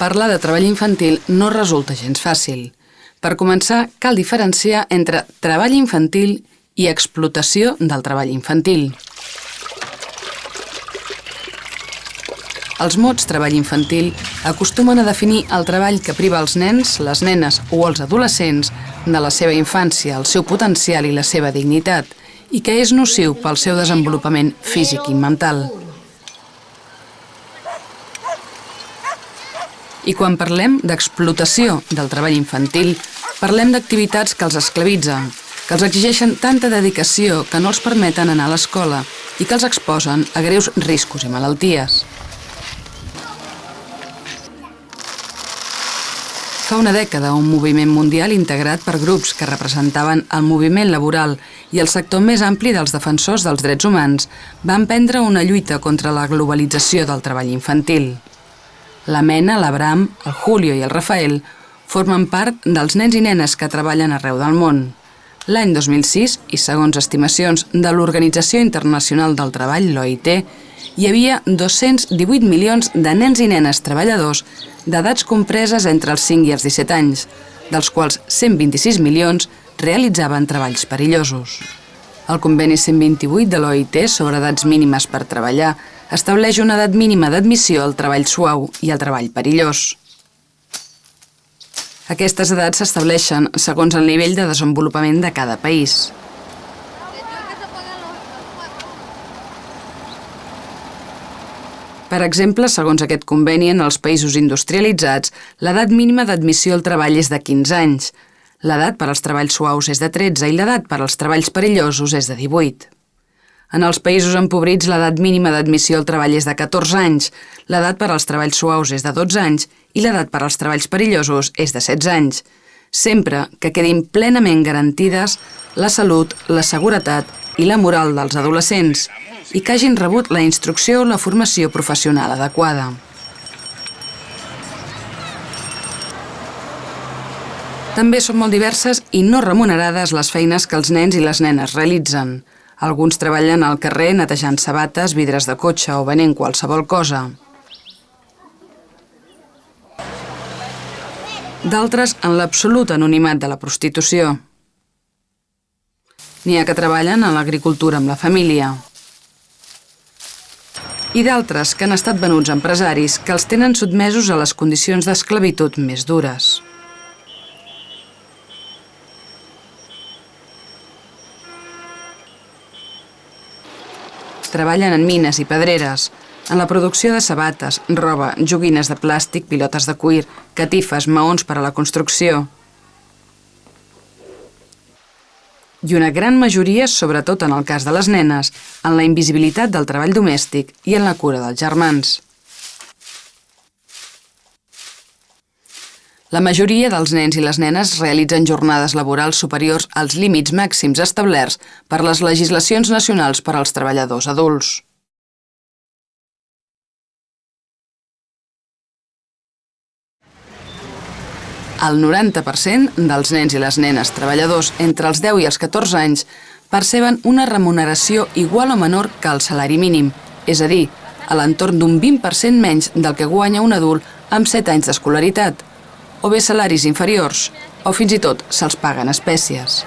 Parlar de treball infantil no resulta gens fàcil. Per començar, cal diferenciar entre treball infantil i explotació del treball infantil. Els mots treball infantil acostumen a definir el treball que priva els nens, les nenes o els adolescents de la seva infància, el seu potencial i la seva dignitat, i que és nociu pel seu desenvolupament físic i mental. I quan parlem d'explotació del treball infantil, parlem d'activitats que els esclavitzen, que els exigeixen tanta dedicació que no els permeten anar a l'escola i que els exposen a greus riscos i malalties. Fa una dècada, un moviment mundial integrat per grups que representaven el moviment laboral i el sector més ampli dels defensors dels drets humans va emprendre una lluita contra la globalització del treball infantil. La Mena, l'Abraham, el Julio i el Rafael formen part dels nens i nenes que treballen arreu del món. L'any 2006, i segons estimacions de l'Organització Internacional del Treball, l'OIT, hi havia 218 milions de nens i nenes treballadors d'edats compreses entre els 5 i els 17 anys, dels quals 126 milions realitzaven treballs perillosos. El conveni 128 de l'OIT sobre edats mínimes per treballar estableix una edat mínima d'admissió al treball suau i al treball perillós. Aquestes edats s'estableixen segons el nivell de desenvolupament de cada país. Per exemple, segons aquest conveni, en els països industrialitzats, l'edat mínima d'admissió al treball és de 15 anys, l'edat per als treballs suaus és de 13 i l'edat per als treballs perillosos és de 18. En els països empobrits, l'edat mínima d'admissió al treball és de 14 anys, l'edat per als treballs suaus és de 12 anys i l'edat per als treballs perillosos és de 16 anys, sempre que quedin plenament garantides la salut, la seguretat i la moral dels adolescents i que hagin rebut la instrucció o la formació professional adequada. També són molt diverses i no remunerades les feines que els nens i les nenes realitzen. Alguns treballen al carrer netejant sabates, vidres de cotxe o venent qualsevol cosa. D'altres en l'absolut anonimat de la prostitució. N'hi ha que treballen en l'agricultura amb la família. I d'altres que han estat venuts a empresaris que els tenen sotmesos a les condicions d'esclavitud més dures. Treballen en mines i pedreres, en la producció de sabates, roba, joguines de plàstic, pilotes de cuir, catifes, maons per a la construcció. I una gran majoria, sobretot en el cas de les nenes, en la invisibilitat del treball domèstic i en la cura dels germans. La majoria dels nens i les nenes realitzen jornades laborals superiors als límits màxims establerts per les legislacions nacionals per als treballadors adults. El 90% dels nens i les nenes treballadors entre els 10 i els 14 anys perceben una remuneració igual o menor que el salari mínim, és a dir, a l'entorn d'un 20% menys del que guanya un adult amb 7 anys d'escolaritat, o bé salaris inferiors, o fins i tot se'ls paguen espècies.